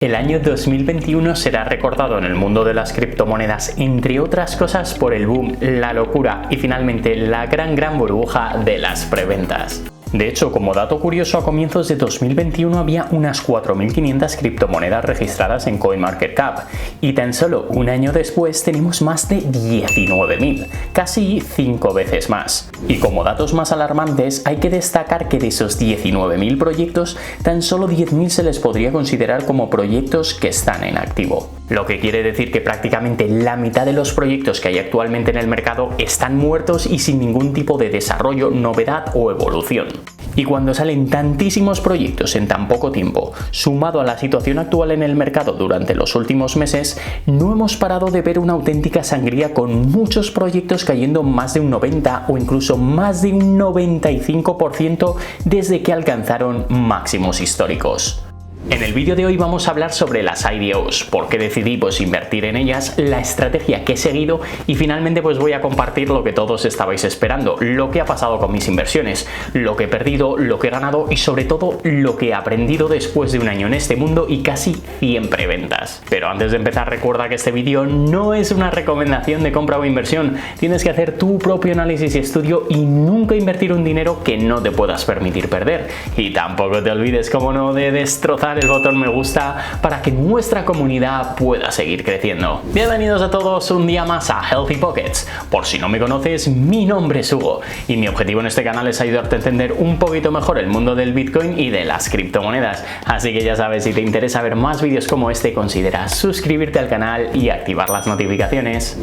El año 2021 será recordado en el mundo de las criptomonedas, entre otras cosas, por el boom, la locura y finalmente la gran burbuja de las preventas. De hecho, como dato curioso, a comienzos de 2021 había unas 4.500 criptomonedas registradas en CoinMarketCap y tan solo un año después tenemos más de 19.000, casi 5 veces más. Y como datos más alarmantes, hay que destacar que de esos 19.000 proyectos, tan solo 10.000 se les podría considerar como proyectos que están en activo. Lo que quiere decir que prácticamente la mitad de los proyectos que hay actualmente en el mercado están muertos y sin ningún tipo de desarrollo, novedad o evolución. Y cuando salen tantísimos proyectos en tan poco tiempo, sumado a la situación actual en el mercado durante los últimos meses, no hemos parado de ver una auténtica sangría con muchos proyectos cayendo más de un 90 o incluso más de un 95% desde que alcanzaron máximos históricos. En el vídeo de hoy vamos a hablar sobre las IDOs, por qué decidí invertir en ellas, la estrategia que he seguido y finalmente voy a compartir lo que todos estabais esperando, lo que ha pasado con mis inversiones, lo que he perdido, lo que he ganado y sobre todo lo que he aprendido después de un año en este mundo y casi 100 preventas. Pero antes de empezar, recuerda que este vídeo no es una recomendación de compra o inversión, tienes que hacer tu propio análisis y estudio y nunca invertir un dinero que no te puedas permitir perder. Y tampoco te olvides, como no, de destrozar el botón me gusta para que nuestra comunidad pueda seguir creciendo. Bienvenidos a todos un día más a Healthy Pockets. Por si no me conoces, mi nombre es Hugo y mi objetivo en este canal es ayudarte a entender un poquito mejor el mundo del Bitcoin y de las criptomonedas. Así que ya sabes, si te interesa ver más vídeos como este, considera suscribirte al canal y activar las notificaciones.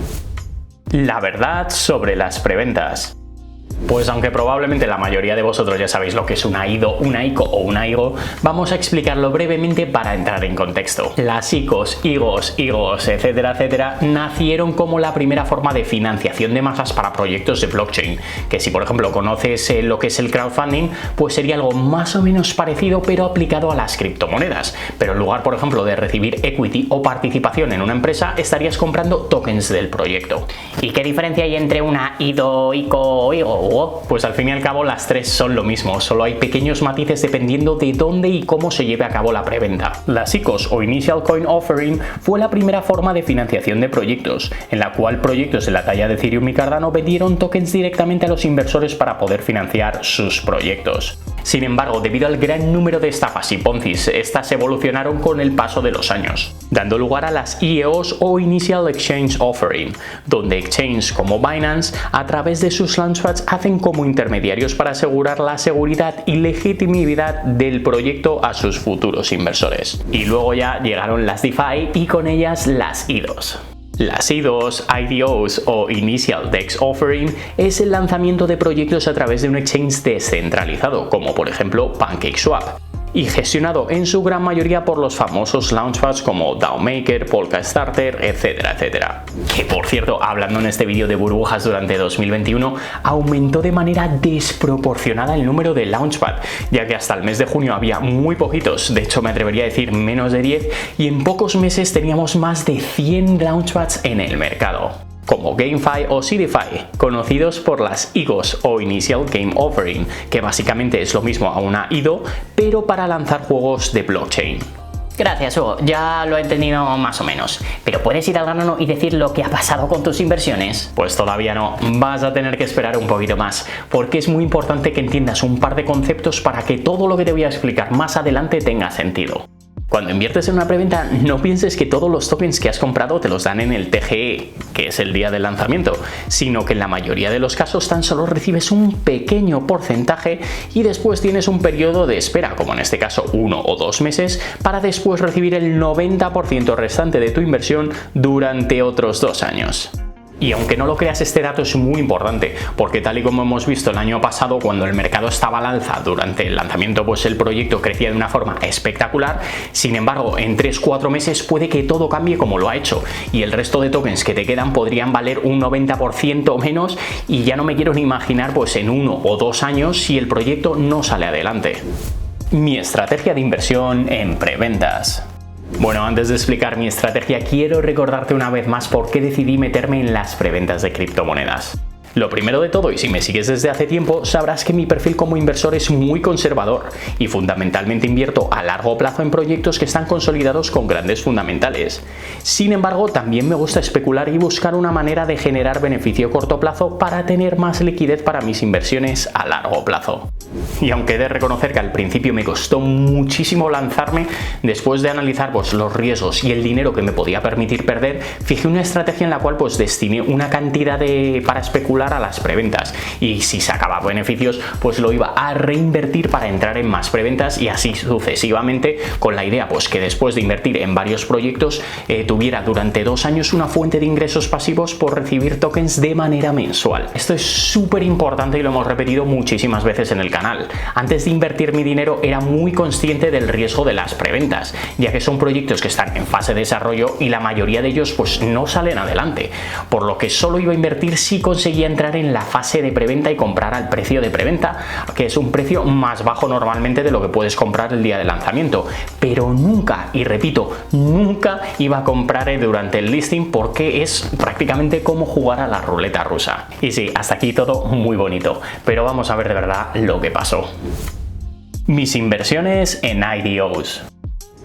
La verdad sobre las preventas. Pues aunque probablemente la mayoría de vosotros ya sabéis lo que es una IDO, una ICO o una IGO, vamos a explicarlo brevemente para entrar en contexto. Las ICOs, IGOs, etcétera, nacieron como la primera forma de financiación de masas para proyectos de blockchain, que si por ejemplo conoces lo que es el crowdfunding, pues sería algo más o menos parecido pero aplicado a las criptomonedas. Pero en lugar, por ejemplo, de recibir equity o participación en una empresa, estarías comprando tokens del proyecto. ¿Y qué diferencia hay entre una IDO, ICO o IGO? Pues al fin y al cabo las tres son lo mismo, solo hay pequeños matices dependiendo de dónde y cómo se lleve a cabo la preventa. Las ICOs o Initial Coin Offering fue la primera forma de financiación de proyectos, en la cual proyectos de la talla de Ethereum y Cardano vendieron tokens directamente a los inversores para poder financiar sus proyectos. Sin embargo, debido al gran número de estafas y poncis, estas evolucionaron con el paso de los años, dando lugar a las IEOs o Initial Exchange Offering, donde exchanges como Binance, a través de sus launchpads, hacen como intermediarios para asegurar la seguridad y legitimidad del proyecto a sus futuros inversores. Y luego ya llegaron las DeFi y con ellas las IDOs. Las IDOs, IDOs o Initial DEX Offering es el lanzamiento de proyectos a través de un exchange descentralizado, como por ejemplo PancakeSwap, y gestionado en su gran mayoría por los famosos launchpads como DAOmaker, Polkastarter, etcétera. Que por cierto, hablando en este vídeo de burbujas durante 2021, aumentó de manera desproporcionada el número de launchpad, ya que hasta el mes de junio había muy poquitos, de hecho me atrevería a decir menos de 10, y en pocos meses teníamos más de 100 launchpads en el mercado, como GameFi o CDFi, conocidos por las IGOs o Initial Game Offering, que básicamente es lo mismo a una IDO, pero para lanzar juegos de blockchain. Gracias, Hugo. Ya lo he entendido más o menos. ¿Pero puedes ir al grano y decir lo que ha pasado con tus inversiones? Pues todavía no. Vas a tener que esperar un poquito más, porque es muy importante que entiendas un par de conceptos para que todo lo que te voy a explicar más adelante tenga sentido. Cuando inviertes en una preventa, no pienses que todos los tokens que has comprado te los dan en el TGE, que es el día del lanzamiento, sino que en la mayoría de los casos tan solo recibes un pequeño porcentaje y después tienes un periodo de espera, como en este caso 1 o 2 meses, para después recibir el 90% restante de tu inversión durante otros 2 años. Y aunque no lo creas, este dato es muy importante, porque tal y como hemos visto el año pasado, cuando el mercado estaba al alza durante el lanzamiento, pues el proyecto crecía de una forma espectacular. Sin embargo, en 3-4 meses puede que todo cambie como lo ha hecho, y el resto de tokens que te quedan podrían valer un 90% menos, y ya no me quiero ni imaginar pues en 1 o 2 años si el proyecto no sale adelante. Mi estrategia de inversión en preventas. Bueno, antes de explicar mi estrategia, quiero recordarte una vez más por qué decidí meterme en las preventas de criptomonedas. Lo primero de todo, y si me sigues desde hace tiempo, sabrás que mi perfil como inversor es muy conservador y fundamentalmente invierto a largo plazo en proyectos que están consolidados con grandes fundamentales. Sin embargo, también me gusta especular y buscar una manera de generar beneficio a corto plazo para tener más liquidez para mis inversiones a largo plazo. Y aunque he de reconocer que al principio me costó muchísimo lanzarme, después de analizar pues, los riesgos y el dinero que me podía permitir perder, fijé una estrategia en la cual pues, destiné una cantidad para especular a las preventas, y si sacaba beneficios pues lo iba a reinvertir para entrar en más preventas y así sucesivamente, con la idea pues que después de invertir en varios proyectos tuviera durante 2 años una fuente de ingresos pasivos por recibir tokens de manera mensual. Esto es súper importante y lo hemos repetido muchísimas veces en el canal. Antes de invertir mi dinero era muy consciente del riesgo de las preventas, ya que son proyectos que están en fase de desarrollo y la mayoría de ellos pues no salen adelante, por lo que solo iba a invertir si conseguía entrar en la fase de preventa y comprar al precio de preventa, que es un precio más bajo normalmente de lo que puedes comprar el día de lanzamiento, pero nunca, y repito, nunca iba a comprar durante el listing, porque es prácticamente como jugar a la ruleta rusa. Y sí, hasta aquí todo muy bonito, pero vamos a ver de verdad lo que pasó. Mis inversiones en IDOs.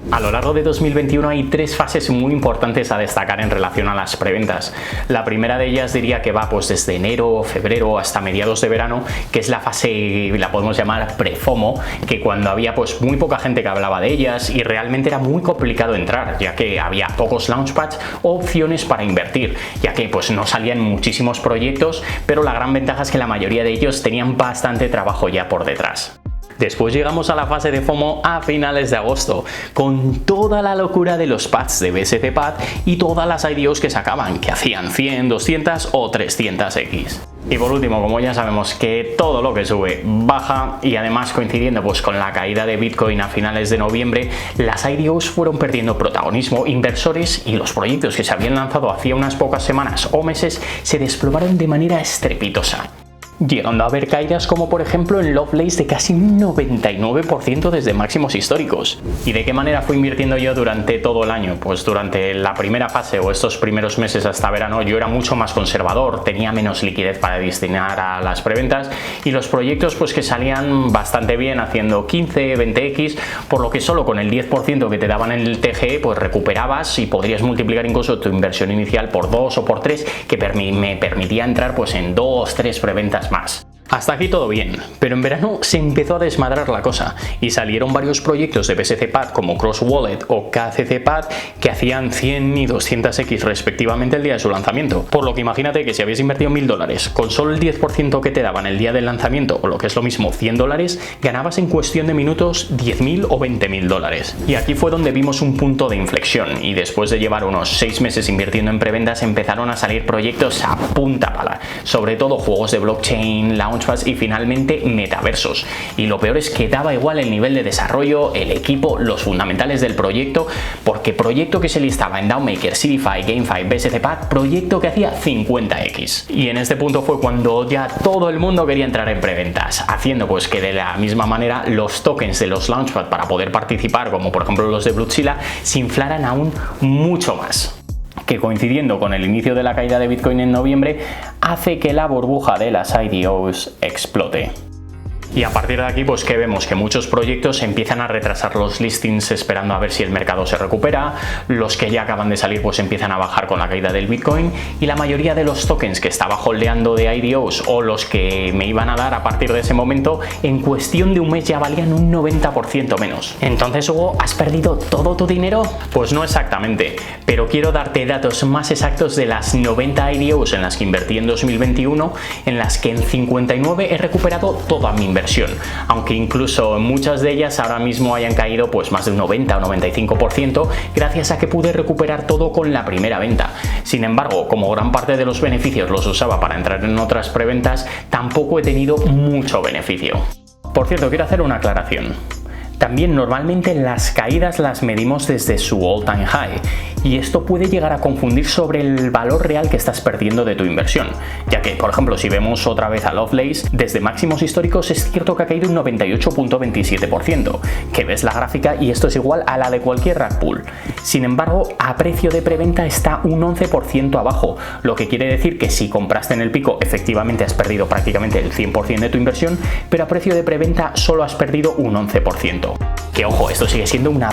A lo largo de 2021 hay 3 fases muy importantes a destacar en relación a las preventas. La primera de ellas diría que va pues desde enero, febrero hasta mediados de verano, que es la fase, la podemos llamar pre-FOMO, que cuando había pues muy poca gente que hablaba de ellas y realmente era muy complicado entrar, ya que había pocos launchpads o opciones para invertir, ya que pues no salían muchísimos proyectos, pero la gran ventaja es que la mayoría de ellos tenían bastante trabajo ya por detrás. Después llegamos a la fase de FOMO a finales de agosto, con toda la locura de los pads de BSC Pad y todas las IDOs que sacaban, que hacían 100, 200 o 300x. Y por último, como ya sabemos que todo lo que sube baja, y además coincidiendo pues con la caída de Bitcoin a finales de noviembre, las IDOs fueron perdiendo protagonismo, inversores y los proyectos que se habían lanzado hacía unas pocas semanas o meses se desplomaron de manera estrepitosa, llegando a haber caídas como por ejemplo en Lovelace de casi un 99% desde máximos históricos. ¿Y de qué manera fui invirtiendo yo durante todo el año? Pues durante la primera fase o estos primeros meses hasta verano yo era mucho más conservador, tenía menos liquidez para destinar a las preventas y los proyectos pues que salían bastante bien haciendo 15, 20x, por lo que solo con el 10% que te daban en el TGE pues recuperabas y podrías multiplicar incluso tu inversión inicial por 2 o por 3, que me permitía entrar pues en 2, 3 preventas más. Hasta aquí todo bien, pero en verano se empezó a desmadrar la cosa y salieron varios proyectos de BSC Pad como Cross Wallet o KCC Pad que hacían 100 y 200x respectivamente el día de su lanzamiento. Por lo que imagínate que si habías invertido $1000 con solo el 10% que te daban el día del lanzamiento, o lo que es lo mismo $100, ganabas en cuestión de minutos 10.000 o 20.000 dólares. Y aquí fue donde vimos un punto de inflexión y después de llevar unos 6 meses invirtiendo en preventas empezaron a salir proyectos a punta pala, sobre todo juegos de blockchain, launchpads y finalmente metaversos. Y lo peor es que daba igual el nivel de desarrollo, el equipo, los fundamentales del proyecto, porque proyecto que se listaba en DAOmaker, CDFI, GameFi, BSC Pad, proyecto que hacía 50x. Y en este punto fue cuando ya todo el mundo quería entrar en preventas, haciendo pues que de la misma manera los tokens de los launchpad para poder participar, como por ejemplo los de Bluzilla, se inflaran aún mucho más, que coincidiendo con el inicio de la caída de Bitcoin en noviembre hace que la burbuja de las IDOs explote. Y a partir de aquí pues que vemos que muchos proyectos empiezan a retrasar los listings esperando a ver si el mercado se recupera, los que ya acaban de salir pues empiezan a bajar con la caída del Bitcoin y la mayoría de los tokens que estaba holdeando de IDOs o los que me iban a dar a partir de ese momento en cuestión de un mes ya valían un 90% menos. Entonces, Hugo, ¿has perdido todo tu dinero? Pues no exactamente, pero quiero darte datos más exactos de las 90 IDOs en las que invertí en 2021, en las que en 59 he recuperado toda mi inversión, aunque incluso muchas de ellas ahora mismo hayan caído pues más de un 90 o 95% gracias a que pude recuperar todo con la primera venta. Sin embargo, como gran parte de los beneficios los usaba para entrar en otras preventas, tampoco he tenido mucho beneficio. Por cierto, quiero hacer una aclaración. También normalmente las caídas las medimos desde su all-time high y esto puede llegar a confundir sobre el valor real que estás perdiendo de tu inversión, ya que, por ejemplo, si vemos otra vez a Lovelace, desde máximos históricos es cierto que ha caído un 98.27%, que ves la gráfica y esto es igual a la de cualquier rug pull. Sin embargo, a precio de preventa está un 11% abajo, lo que quiere decir que si compraste en el pico, efectivamente has perdido prácticamente el 100% de tu inversión, pero a precio de preventa solo has perdido un 11%. Que ojo, esto sigue siendo una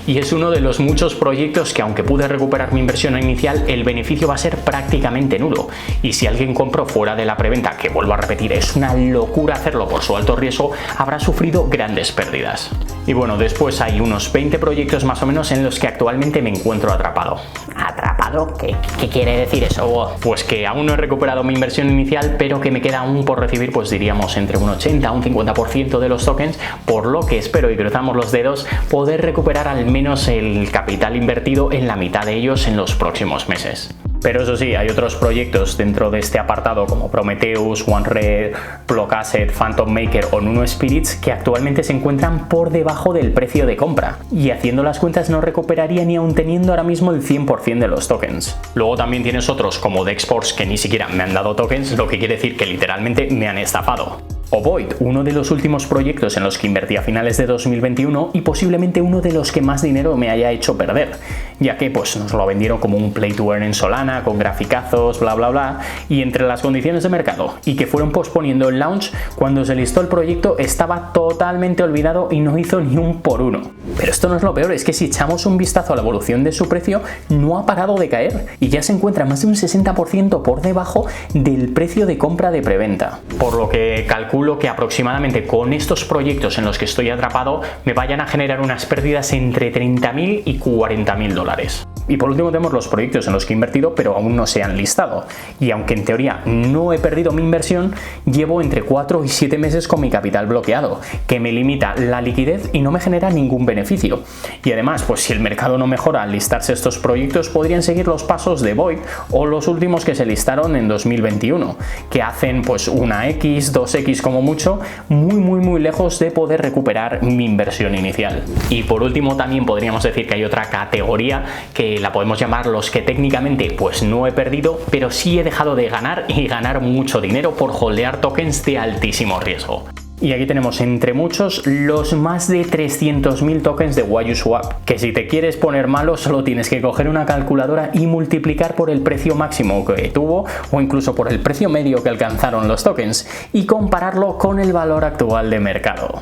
y es uno de los muchos proyectos que, aunque pude recuperar mi inversión inicial, el beneficio va a ser prácticamente nulo. Y si alguien compró fuera de la preventa, que vuelvo a repetir, es una locura hacerlo por su alto riesgo, habrá sufrido grandes pérdidas. Y bueno, después hay unos 20 proyectos más o menos en los que actualmente me encuentro atrapado. ¿Atrapado? ¿Qué quiere decir eso? Pues que aún no he recuperado mi inversión inicial, pero que me queda aún por recibir, pues diríamos entre un 80 a un 50% de los tokens, por lo que espero, y cruzamos los dedos, poder recuperar al menos el capital invertido en la mitad de ellos en los próximos meses. Pero eso sí, hay otros proyectos dentro de este apartado como Prometheus, OneRed, Block Asset, Phantom Maker o Nuno Spirits que actualmente se encuentran por debajo del precio de compra y haciendo las cuentas no recuperaría ni aun teniendo ahora mismo el 100% de los tokens. Luego también tienes otros como Dexports que ni siquiera me han dado tokens, lo que quiere decir que literalmente me han estafado. O Void, uno de los últimos proyectos en los que invertí a finales de 2021 y posiblemente uno de los que más dinero me haya hecho perder, ya que pues nos lo vendieron como un play to earn en Solana, con graficazos, bla bla bla, y entre las condiciones de mercado y que fueron posponiendo el launch, cuando se listó el proyecto estaba totalmente olvidado y no hizo ni un por uno. Pero esto no es lo peor, es que si echamos un vistazo a la evolución de su precio, no ha parado de caer y ya se encuentra más de un 60% por debajo del precio de compra de preventa, por lo que calculo que aproximadamente con estos proyectos en los que estoy atrapado me vayan a generar unas pérdidas entre 30.000 y 40.000 dólares. Y por último tenemos los proyectos en los que he invertido pero aún no se han listado. Y aunque en teoría no he perdido mi inversión, llevo entre 4 y 7 meses con mi capital bloqueado, que me limita la liquidez y no me genera ningún beneficio. Y además, pues si el mercado no mejora al listarse estos proyectos, podrían seguir los pasos de Void o los últimos que se listaron en 2021, que hacen pues una X, 2X como mucho, muy lejos de poder recuperar mi inversión inicial. Y por último también podríamos decir que hay otra categoría que la podemos llamar los que técnicamente pues no he perdido, pero sí he dejado de ganar y ganar mucho dinero por holdear tokens de altísimo riesgo. Y aquí tenemos entre muchos los más de 300.000 tokens de YuSwap, que si te quieres poner malo solo tienes que coger una calculadora y multiplicar por el precio máximo que tuvo o incluso por el precio medio que alcanzaron los tokens y compararlo con el valor actual de mercado.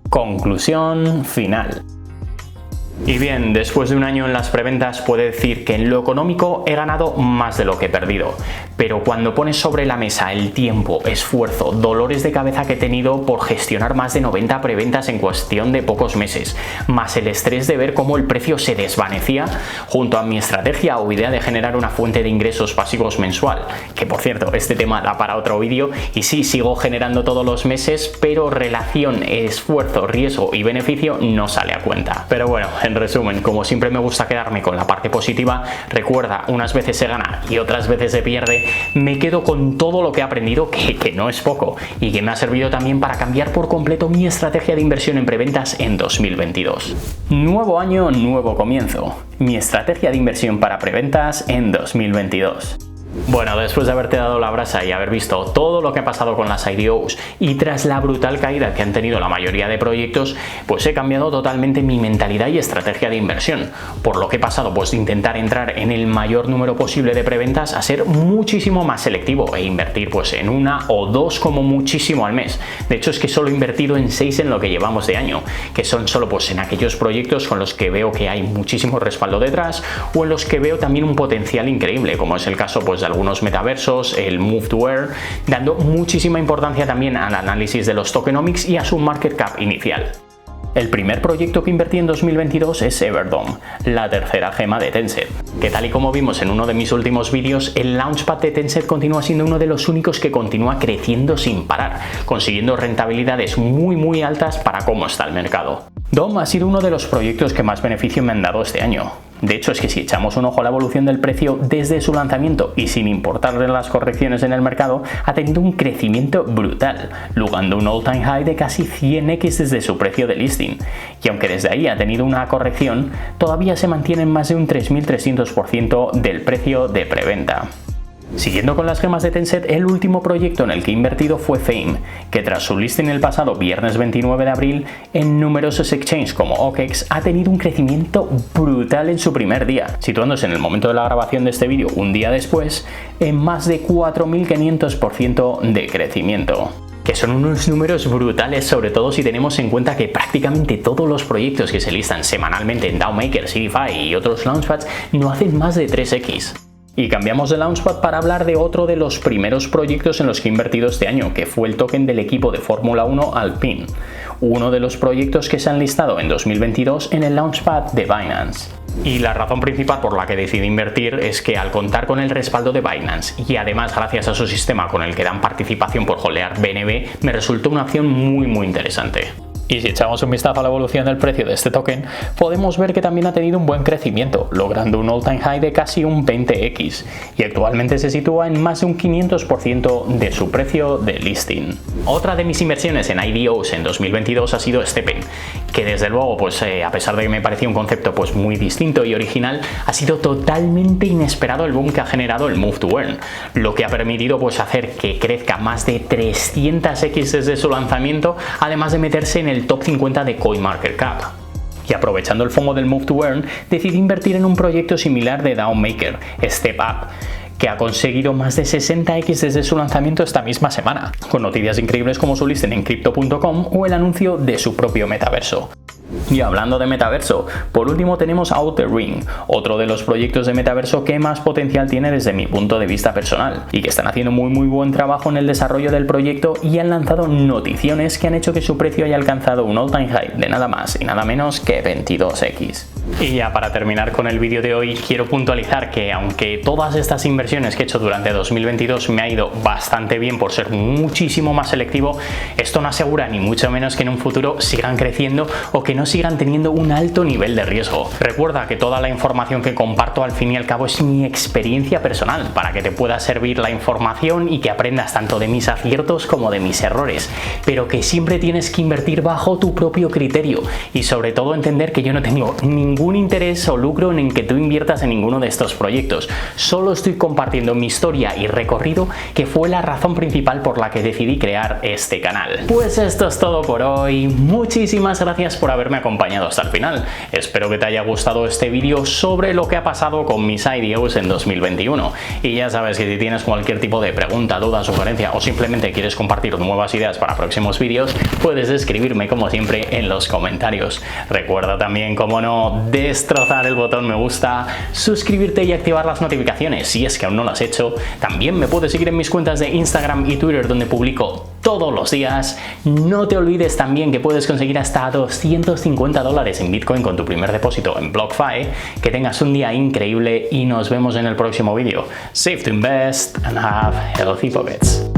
Conclusión final. Y bien, después de un año en las preventas puedo decir que en lo económico he ganado más de lo que he perdido, pero cuando pones sobre la mesa el tiempo, esfuerzo, dolores de cabeza que he tenido por gestionar más de 90 preventas en cuestión de pocos meses, más el estrés de ver cómo el precio se desvanecía, junto a mi estrategia o idea de generar una fuente de ingresos pasivos mensual, que por cierto, este tema da para otro vídeo y sí, sigo generando todos los meses, pero relación, esfuerzo, riesgo y beneficio no sale a cuenta. Pero bueno, en resumen, como siempre me gusta quedarme con la parte positiva, recuerda, unas veces se gana y otras veces se pierde, me quedo con todo lo que he aprendido, que no es poco, y que me ha servido también para cambiar por completo mi estrategia de inversión en preventas en 2022. Nuevo año, nuevo comienzo. Mi estrategia de inversión para preventas en 2022. Bueno, después de haberte dado la brasa y haber visto todo lo que ha pasado con las IDOs y tras la brutal caída que han tenido la mayoría de proyectos, pues he cambiado totalmente mi mentalidad y estrategia de inversión, por lo que he pasado pues de intentar entrar en el mayor número posible de preventas a ser muchísimo más selectivo e invertir pues en una o dos como muchísimo al mes. De hecho es que solo he invertido en 6 en lo que llevamos de año, que son solo pues en aquellos proyectos con los que veo que hay muchísimo respaldo detrás o en los que veo también un potencial increíble, como es el caso pues de algunos metaversos, el Move to Earn, dando muchísima importancia también al análisis de los tokenomics y a su market cap inicial. El primer proyecto que invertí en 2022 es Everdome, la tercera gema de Tencent, que tal y como vimos en uno de mis últimos vídeos, el Launchpad de Tencent continúa siendo uno de los únicos que continúa creciendo sin parar, consiguiendo rentabilidades muy altas para cómo está el mercado. DOM ha sido uno de los proyectos que más beneficio me han dado este año. De hecho, es que si echamos un ojo a la evolución del precio desde su lanzamiento y sin importarle las correcciones en el mercado, ha tenido un crecimiento brutal, logrando un all-time high de casi 100x desde su precio de listing. Y aunque desde ahí ha tenido una corrección, todavía se mantiene en más de un 3300% del precio de preventa. Siguiendo con las gemas de Tencent, el último proyecto en el que he invertido fue Fame, que tras su listing el pasado viernes 29 de abril en numerosos exchanges como OKEX ha tenido un crecimiento brutal en su primer día, situándose en el momento de la grabación de este vídeo un día después en más de 4500% de crecimiento. Que son unos números brutales, sobre todo si tenemos en cuenta que prácticamente todos los proyectos que se listan semanalmente en DAO Maker, Seedify y otros launchpads no hacen más de 3x. Y cambiamos de Launchpad para hablar de otro de los primeros proyectos en los que he invertido este año, que fue el token del equipo de Fórmula 1 Alpine, uno de los proyectos que se han listado en 2022 en el Launchpad de Binance. Y la razón principal por la que decidí invertir es que al contar con el respaldo de Binance y además gracias a su sistema con el que dan participación por holdear BNB, me resultó una opción muy interesante. Y si echamos un vistazo a la evolución del precio de este token, podemos ver que también ha tenido un buen crecimiento, logrando un all-time high de casi un 20x, y actualmente se sitúa en más de un 500% de su precio de listing. Otra de mis inversiones en IDOs en 2022 ha sido STEPN, que desde luego, a pesar de que me parecía un concepto muy distinto y original, ha sido totalmente inesperado el boom que ha generado el Move to Earn, lo que ha permitido hacer que crezca más de 300x desde su lanzamiento, además de meterse en el top 50 de CoinMarketCap. Y aprovechando el FOMO del Move to Earn, decidí invertir en un proyecto similar de DAO Maker, StepUp, que ha conseguido más de 60x desde su lanzamiento esta misma semana, con noticias increíbles como su listing en Crypto.com o el anuncio de su propio metaverso. Y hablando de metaverso, por último tenemos Outer Ring, otro de los proyectos de metaverso que más potencial tiene desde mi punto de vista personal, y que están haciendo muy buen trabajo en el desarrollo del proyecto y han lanzado noticiones que han hecho que su precio haya alcanzado un all-time high de nada más y nada menos que 22x. Y ya para terminar con el vídeo de hoy, quiero puntualizar que aunque todas estas inversiones que he hecho durante 2022 me ha ido bastante bien por ser muchísimo más selectivo, esto no asegura ni mucho menos que en un futuro sigan creciendo o que no sigan teniendo un alto nivel de riesgo. Recuerda que toda la información que comparto al fin y al cabo es mi experiencia personal, para que te pueda servir la información y que aprendas tanto de mis aciertos como de mis errores, pero que siempre tienes que invertir bajo tu propio criterio y sobre todo entender que yo no tengo ningún interés o lucro en que tú inviertas en ninguno de estos proyectos. Solo estoy compartiendo mi historia y recorrido, que fue la razón principal por la que decidí crear este canal. Pues esto es todo por hoy. Muchísimas gracias por haberme acompañado hasta el final. Espero que te haya gustado este vídeo sobre lo que ha pasado con mis IDOs en 2021. Y ya sabes que si tienes cualquier tipo de pregunta, duda, sugerencia o simplemente quieres compartir nuevas ideas para próximos vídeos, puedes escribirme como siempre en los comentarios. Recuerda también, como no, destrozar el botón me gusta, suscribirte y activar las notificaciones si es que aún no lo has hecho. También me puedes seguir en mis cuentas de Instagram y Twitter, donde publico todos los días. No te olvides también que puedes conseguir hasta $250 en Bitcoin con tu primer depósito en BlockFi. Que tengas un día increíble y nos vemos en el próximo vídeo. Save to invest and have healthy pockets.